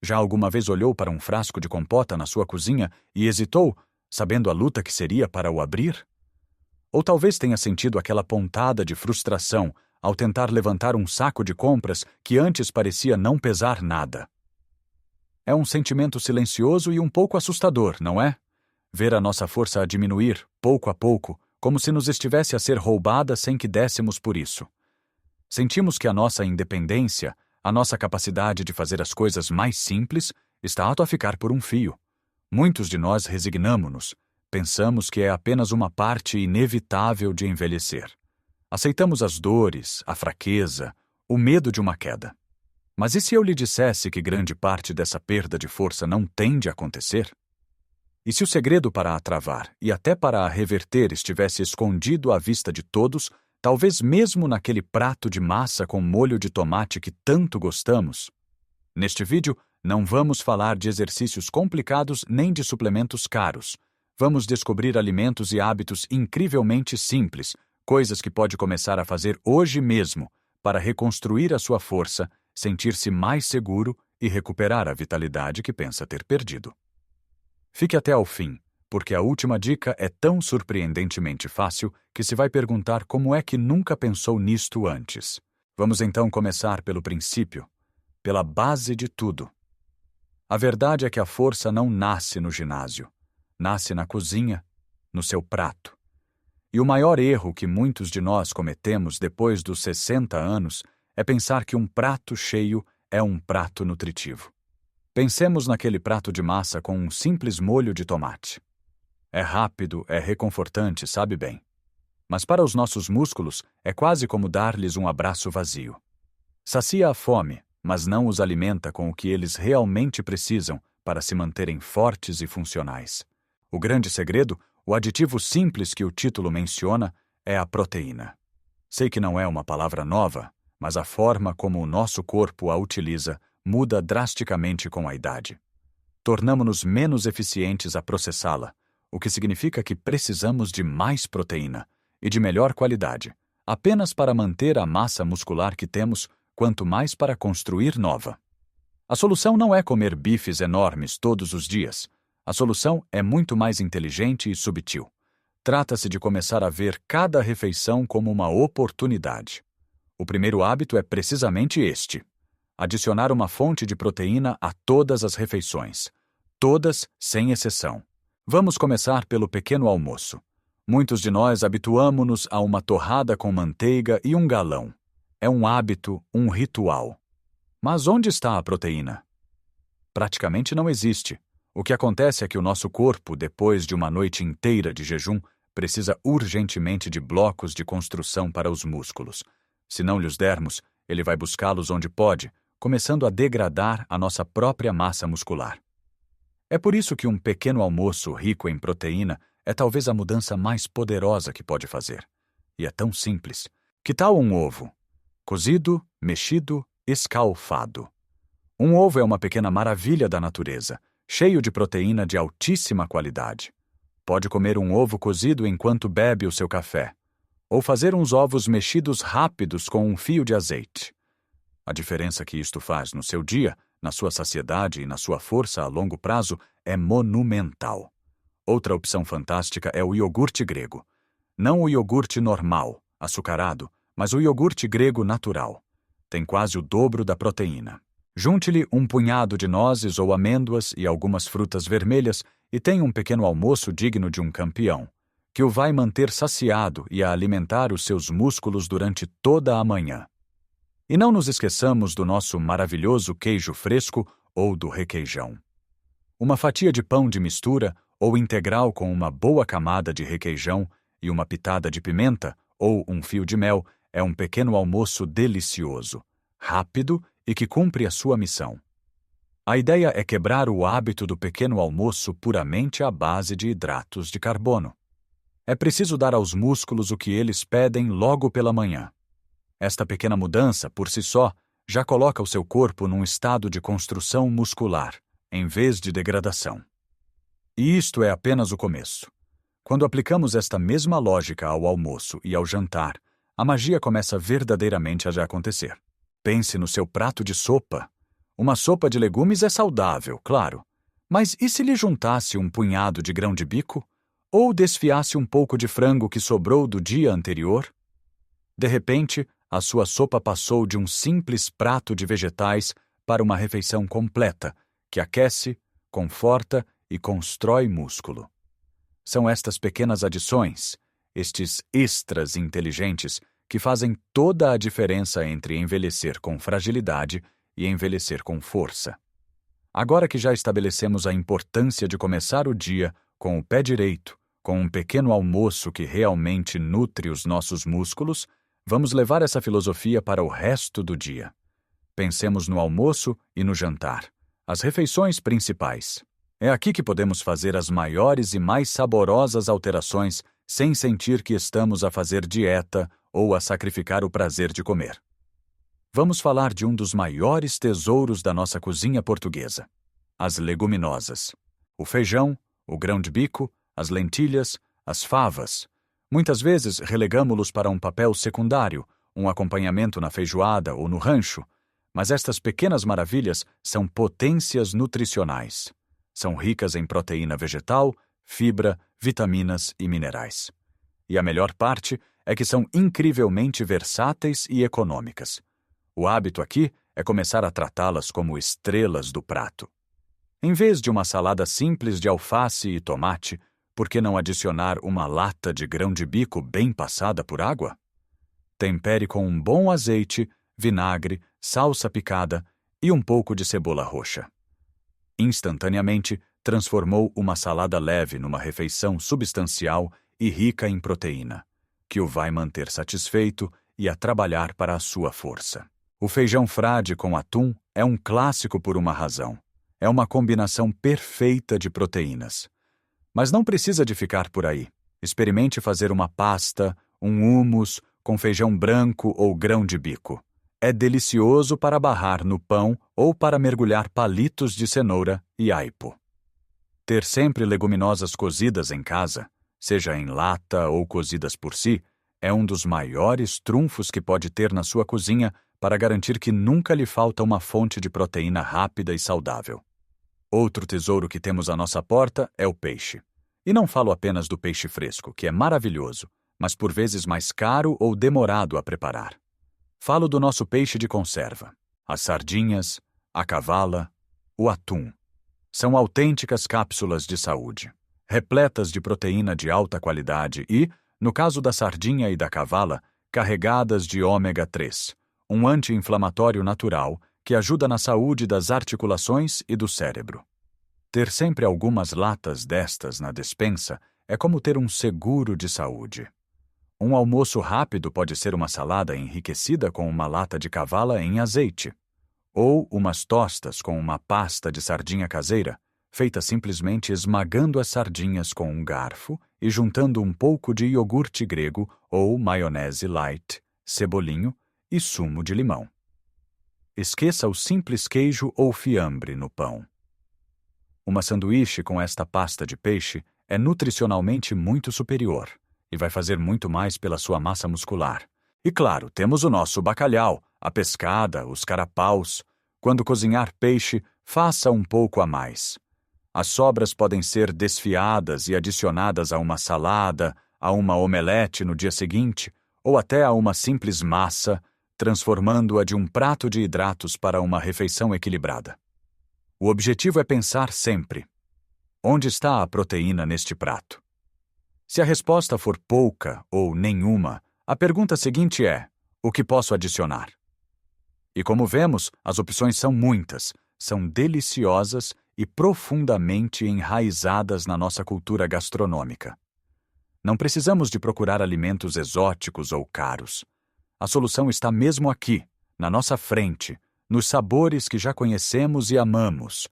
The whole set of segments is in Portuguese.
Já alguma vez olhou para um frasco de compota na sua cozinha e hesitou, sabendo a luta que seria para o abrir? Ou talvez tenha sentido aquela pontada de frustração ao tentar levantar um saco de compras que antes parecia não pesar nada. É um sentimento silencioso e um pouco assustador, não é? Ver a nossa força a diminuir, pouco a pouco, como se nos estivesse a ser roubada sem que dessemos por isso. Sentimos que a nossa independência, a nossa capacidade de fazer as coisas mais simples, está a ficar por um fio. Muitos de nós resignamo-nos. Pensamos que é apenas uma parte inevitável de envelhecer. Aceitamos as dores, a fraqueza, o medo de uma queda. Mas e se eu lhe dissesse que grande parte dessa perda de força não tende a acontecer? E se o segredo para a travar e até para a reverter estivesse escondido à vista de todos, talvez mesmo naquele prato de massa com molho de tomate que tanto gostamos? Neste vídeo, não vamos falar de exercícios complicados nem de suplementos caros. Vamos descobrir alimentos e hábitos incrivelmente simples, coisas que pode começar a fazer hoje mesmo para reconstruir a sua força, sentir-se mais seguro e recuperar a vitalidade que pensa ter perdido. Fique até ao fim, porque a última dica é tão surpreendentemente fácil que se vai perguntar como é que nunca pensou nisto antes. Vamos então começar pelo princípio, pela base de tudo. A verdade é que a força não nasce no ginásio, nasce na cozinha, no seu prato. E o maior erro que muitos de nós cometemos depois dos 60 anos é pensar que um prato cheio é um prato nutritivo. Pensemos naquele prato de massa com um simples molho de tomate. É rápido, é reconfortante, sabe bem. Mas para os nossos músculos é quase como dar-lhes um abraço vazio. Sacia a fome, mas não os alimenta com o que eles realmente precisam para se manterem fortes e funcionais. O grande segredo, o aditivo simples que o título menciona, é a proteína. Sei que não é uma palavra nova, mas a forma como o nosso corpo a utiliza muda drasticamente com a idade. Tornamo-nos menos eficientes a processá-la, o que significa que precisamos de mais proteína e de melhor qualidade, apenas para manter a massa muscular que temos, quanto mais para construir nova. A solução não é comer bifes enormes todos os dias. A solução é muito mais inteligente e subtil. Trata-se de começar a ver cada refeição como uma oportunidade. O primeiro hábito é precisamente este: adicionar uma fonte de proteína a todas as refeições. Todas, sem exceção. Vamos começar pelo pequeno almoço. Muitos de nós habituamo-nos a uma torrada com manteiga e um galão. É um hábito, um ritual. Mas onde está a proteína? Praticamente não existe. O que acontece é que o nosso corpo, depois de uma noite inteira de jejum, precisa urgentemente de blocos de construção para os músculos. Se não lhes dermos, ele vai buscá-los onde pode, começando a degradar a nossa própria massa muscular. É por isso que um pequeno almoço rico em proteína é talvez a mudança mais poderosa que pode fazer. E é tão simples. Que tal um ovo? Cozido, mexido, escalfado. Um ovo é uma pequena maravilha da natureza, cheio de proteína de altíssima qualidade. Pode comer um ovo cozido enquanto bebe o seu café, ou fazer uns ovos mexidos rápidos com um fio de azeite. A diferença que isto faz no seu dia, na sua saciedade e na sua força a longo prazo é monumental. Outra opção fantástica é o iogurte grego. Não o iogurte normal, açucarado, mas o iogurte grego natural. Tem quase o dobro da proteína. Junte-lhe um punhado de nozes ou amêndoas e algumas frutas vermelhas e tenha um pequeno almoço digno de um campeão, que o vai manter saciado e a alimentar os seus músculos durante toda a manhã. E não nos esqueçamos do nosso maravilhoso queijo fresco ou do requeijão. Uma fatia de pão de mistura ou integral com uma boa camada de requeijão e uma pitada de pimenta ou um fio de mel é um pequeno almoço delicioso, rápido e que cumpre a sua missão. A ideia é quebrar o hábito do pequeno almoço puramente à base de hidratos de carbono. É preciso dar aos músculos o que eles pedem logo pela manhã. Esta pequena mudança, por si só, já coloca o seu corpo num estado de construção muscular, em vez de degradação. E isto é apenas o começo. Quando aplicamos esta mesma lógica ao almoço e ao jantar, a magia começa verdadeiramente a já acontecer. Pense no seu prato de sopa. Uma sopa de legumes é saudável, claro. Mas e se lhe juntasse um punhado de grão de bico? Ou desfiasse um pouco de frango que sobrou do dia anterior? De repente, a sua sopa passou de um simples prato de vegetais para uma refeição completa, que aquece, conforta e constrói músculo. São estas pequenas adições, estes extras inteligentes, que fazem toda a diferença entre envelhecer com fragilidade e envelhecer com força. Agora que já estabelecemos a importância de começar o dia com o pé direito, com um pequeno almoço que realmente nutre os nossos músculos, vamos levar essa filosofia para o resto do dia. Pensemos no almoço e no jantar, as refeições principais. É aqui que podemos fazer as maiores e mais saborosas alterações sem sentir que estamos a fazer dieta ou a sacrificar o prazer de comer. Vamos falar de um dos maiores tesouros da nossa cozinha portuguesa: as leguminosas. O feijão, o grão de bico, as lentilhas, as favas. Muitas vezes relegamo-los para um papel secundário, um acompanhamento na feijoada ou no rancho, mas estas pequenas maravilhas são potências nutricionais. São ricas em proteína vegetal, fibra, vitaminas e minerais. E a melhor parte é que são incrivelmente versáteis e econômicas. O hábito aqui é começar a tratá-las como estrelas do prato. Em vez de uma salada simples de alface e tomate, por que não adicionar uma lata de grão de bico bem passada por água? Tempere com um bom azeite, vinagre, salsa picada e um pouco de cebola roxa. Instantaneamente, transformou uma salada leve numa refeição substancial e rica em proteína, que o vai manter satisfeito e a trabalhar para a sua força. O feijão frade com atum é um clássico por uma razão. É uma combinação perfeita de proteínas. Mas não precisa de ficar por aí. Experimente fazer uma pasta, um hummus, com feijão branco ou grão de bico. É delicioso para barrar no pão ou para mergulhar palitos de cenoura e aipo. Ter sempre leguminosas cozidas em casa, seja em lata ou cozidas por si, é um dos maiores trunfos que pode ter na sua cozinha para garantir que nunca lhe falta uma fonte de proteína rápida e saudável. Outro tesouro que temos à nossa porta é o peixe. E não falo apenas do peixe fresco, que é maravilhoso, mas por vezes mais caro ou demorado a preparar. Falo do nosso peixe de conserva. As sardinhas, a cavala, o atum. São autênticas cápsulas de saúde, repletas de proteína de alta qualidade e, no caso da sardinha e da cavala, carregadas de ômega 3, um anti-inflamatório natural que ajuda na saúde das articulações e do cérebro. Ter sempre algumas latas destas na despensa é como ter um seguro de saúde. Um almoço rápido pode ser uma salada enriquecida com uma lata de cavala em azeite, ou umas tostas com uma pasta de sardinha caseira, feita simplesmente esmagando as sardinhas com um garfo e juntando um pouco de iogurte grego ou maionese light, cebolinho e sumo de limão. Esqueça o simples queijo ou fiambre no pão. Uma sanduíche com esta pasta de peixe é nutricionalmente muito superior e vai fazer muito mais pela sua massa muscular. E claro, temos o nosso bacalhau, a pescada, os carapaus. Quando cozinhar peixe, faça um pouco a mais. As sobras podem ser desfiadas e adicionadas a uma salada, a uma omelete no dia seguinte, ou até a uma simples massa, transformando-a de um prato de hidratos para uma refeição equilibrada. O objetivo é pensar sempre: onde está a proteína neste prato? Se a resposta for pouca ou nenhuma, a pergunta seguinte é: o que posso adicionar? E como vemos, as opções são muitas, são deliciosas e profundamente enraizadas na nossa cultura gastronômica. Não precisamos de procurar alimentos exóticos ou caros. A solução está mesmo aqui, na nossa frente, nos sabores que já conhecemos e amamos.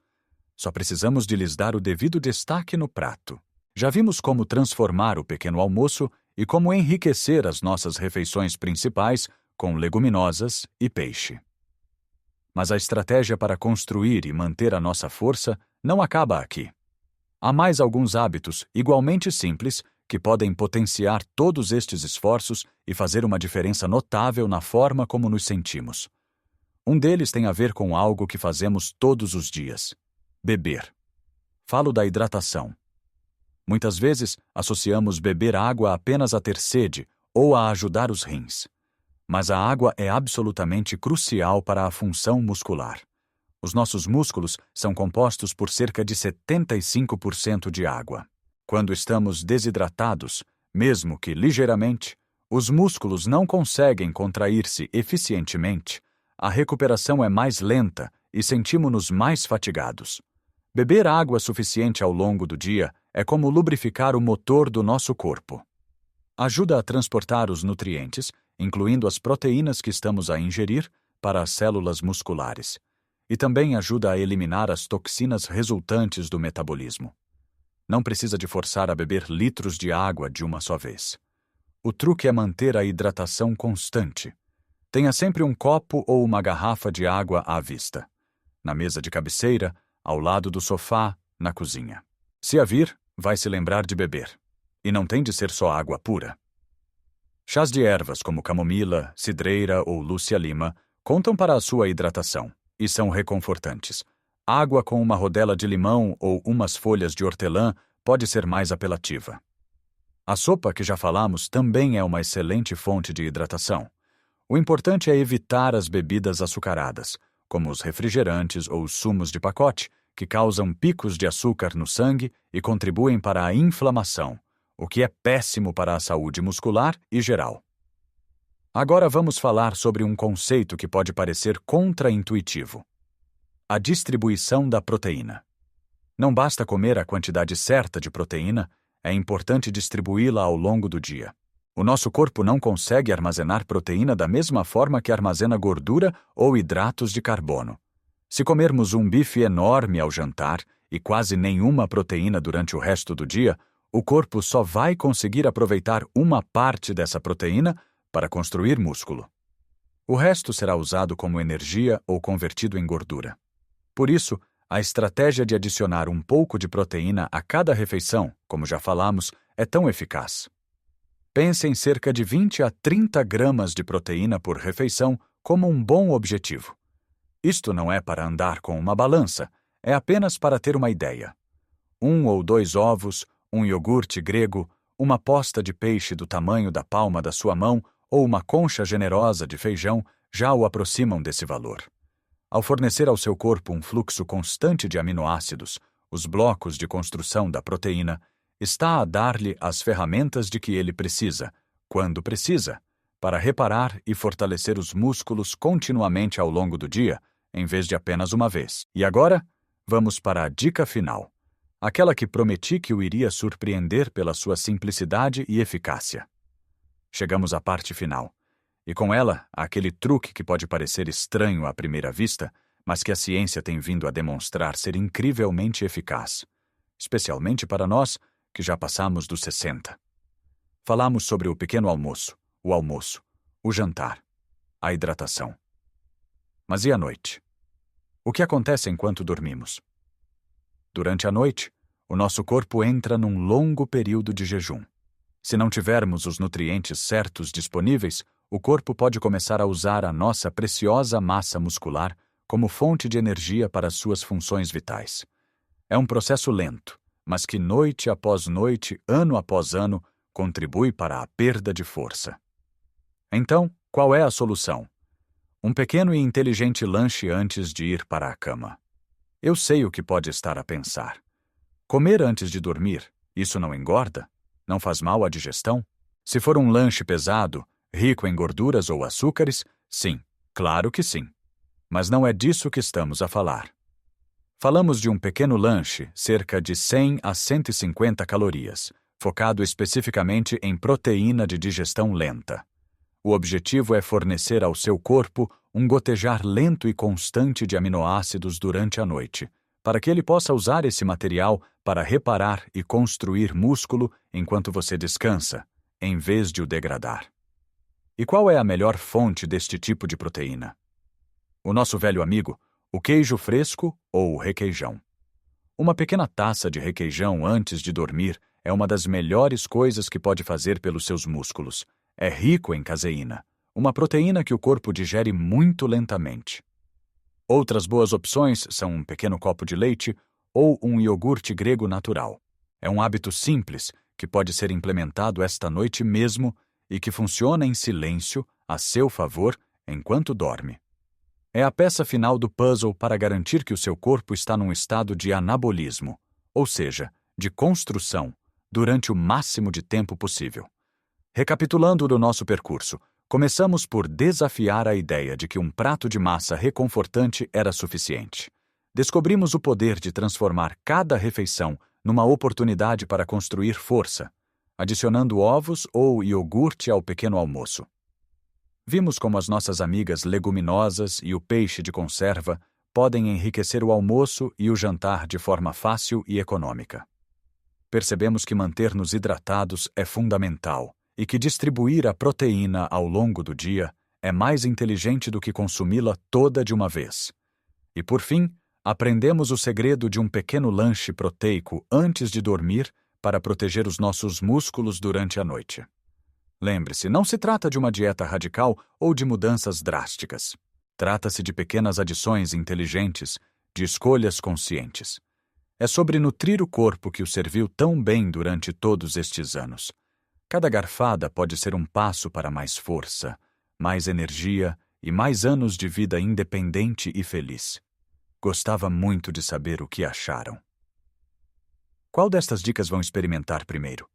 Só precisamos de lhes dar o devido destaque no prato. Já vimos como transformar o pequeno almoço e como enriquecer as nossas refeições principais com leguminosas e peixe. Mas a estratégia para construir e manter a nossa força não acaba aqui. Há mais alguns hábitos igualmente simples que podem potenciar todos estes esforços e fazer uma diferença notável na forma como nos sentimos. Um deles tem a ver com algo que fazemos todos os dias: beber. Falo da hidratação. Muitas vezes, associamos beber água apenas a ter sede ou a ajudar os rins. Mas a água é absolutamente crucial para a função muscular. Os nossos músculos são compostos por cerca de 75% de água. Quando estamos desidratados, mesmo que ligeiramente, os músculos não conseguem contrair-se eficientemente, a recuperação é mais lenta e sentimos-nos mais fatigados. Beber água suficiente ao longo do dia é como lubrificar o motor do nosso corpo. Ajuda a transportar os nutrientes, incluindo as proteínas que estamos a ingerir, para as células musculares. E também ajuda a eliminar as toxinas resultantes do metabolismo. Não precisa de forçar a beber litros de água de uma só vez. O truque é manter a hidratação constante. Tenha sempre um copo ou uma garrafa de água à vista. Na mesa de cabeceira, ao lado do sofá, na cozinha. Se a vir, vai se lembrar de beber. E não tem de ser só água pura. Chás de ervas como camomila, cidreira ou lúcia-lima contam para a sua hidratação e são reconfortantes. Água com uma rodela de limão ou umas folhas de hortelã pode ser mais apelativa. A sopa que já falamos também é uma excelente fonte de hidratação. O importante é evitar as bebidas açucaradas, como os refrigerantes ou os sumos de pacote, que causam picos de açúcar no sangue e contribuem para a inflamação, o que é péssimo para a saúde muscular e geral. Agora vamos falar sobre um conceito que pode parecer contraintuitivo: a distribuição da proteína. Não basta comer a quantidade certa de proteína, é importante distribuí-la ao longo do dia. O nosso corpo não consegue armazenar proteína da mesma forma que armazena gordura ou hidratos de carbono. Se comermos um bife enorme ao jantar e quase nenhuma proteína durante o resto do dia, o corpo só vai conseguir aproveitar uma parte dessa proteína para construir músculo. O resto será usado como energia ou convertido em gordura. Por isso, a estratégia de adicionar um pouco de proteína a cada refeição, como já falamos, é tão eficaz. Pense em cerca de 20 a 30 gramas de proteína por refeição como um bom objetivo. Isto não é para andar com uma balança, é apenas para ter uma ideia. 1 ou 2 ovos, um iogurte grego, uma posta de peixe do tamanho da palma da sua mão ou uma concha generosa de feijão já o aproximam desse valor. Ao fornecer ao seu corpo um fluxo constante de aminoácidos, os blocos de construção da proteína, está a dar-lhe as ferramentas de que ele precisa, quando precisa, para reparar e fortalecer os músculos continuamente ao longo do dia, em vez de apenas uma vez. E agora, vamos para a dica final, aquela que prometi que o iria surpreender pela sua simplicidade e eficácia. Chegamos à parte final, e com ela, aquele truque que pode parecer estranho à primeira vista, mas que a ciência tem vindo a demonstrar ser incrivelmente eficaz, especialmente para nós que já passamos dos 60. Falamos sobre o pequeno almoço, o jantar, a hidratação. Mas e a noite? O que acontece enquanto dormimos? Durante a noite, o nosso corpo entra num longo período de jejum. Se não tivermos os nutrientes certos disponíveis, o corpo pode começar a usar a nossa preciosa massa muscular como fonte de energia para suas funções vitais. É um processo lento, mas que noite após noite, ano após ano, contribui para a perda de força. Então, qual é a solução? Um pequeno e inteligente lanche antes de ir para a cama. Eu sei o que pode estar a pensar. Comer antes de dormir, isso não engorda? Não faz mal à digestão? Se for um lanche pesado, rico em gorduras ou açúcares, sim, claro que sim. Mas não é disso que estamos a falar. Falamos de um pequeno lanche, cerca de 100 a 150 calorias, focado especificamente em proteína de digestão lenta. O objetivo é fornecer ao seu corpo um gotejar lento e constante de aminoácidos durante a noite, para que ele possa usar esse material para reparar e construir músculo enquanto você descansa, em vez de o degradar. E qual é a melhor fonte deste tipo de proteína? O nosso velho amigo, o queijo fresco ou o requeijão. Uma pequena taça de requeijão antes de dormir é uma das melhores coisas que pode fazer pelos seus músculos. É rico em caseína, uma proteína que o corpo digere muito lentamente. Outras boas opções são um pequeno copo de leite ou um iogurte grego natural. É um hábito simples que pode ser implementado esta noite mesmo e que funciona em silêncio, a seu favor, enquanto dorme. É a peça final do puzzle para garantir que o seu corpo está num estado de anabolismo, ou seja, de construção, durante o máximo de tempo possível. Recapitulando do nosso percurso, começamos por desafiar a ideia de que um prato de massa reconfortante era suficiente. Descobrimos o poder de transformar cada refeição numa oportunidade para construir força, adicionando ovos ou iogurte ao pequeno almoço. Vimos como as nossas amigas leguminosas e o peixe de conserva podem enriquecer o almoço e o jantar de forma fácil e econômica. Percebemos que manter-nos hidratados é fundamental e que distribuir a proteína ao longo do dia é mais inteligente do que consumi-la toda de uma vez. E, por fim, aprendemos o segredo de um pequeno lanche proteico antes de dormir para proteger os nossos músculos durante a noite. Lembre-se, não se trata de uma dieta radical ou de mudanças drásticas. Trata-se de pequenas adições inteligentes, de escolhas conscientes. É sobre nutrir o corpo que o serviu tão bem durante todos estes anos. Cada garfada pode ser um passo para mais força, mais energia e mais anos de vida independente e feliz. Gostava muito de saber o que acharam. Qual destas dicas vão experimentar primeiro?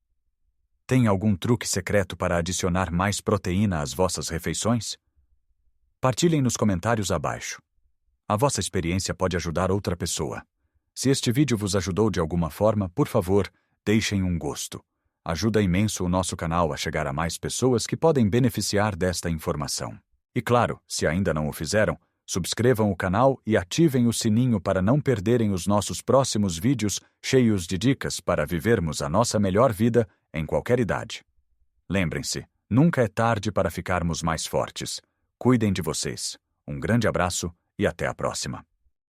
Tem algum truque secreto para adicionar mais proteína às vossas refeições? Partilhem nos comentários abaixo. A vossa experiência pode ajudar outra pessoa. Se este vídeo vos ajudou de alguma forma, por favor, deixem um gosto. Ajuda imenso o nosso canal a chegar a mais pessoas que podem beneficiar desta informação. E claro, se ainda não o fizeram, subscrevam o canal e ativem o sininho para não perderem os nossos próximos vídeos cheios de dicas para vivermos a nossa melhor vida em qualquer idade. Lembrem-se, nunca é tarde para ficarmos mais fortes. Cuidem de vocês. Um grande abraço e até a próxima.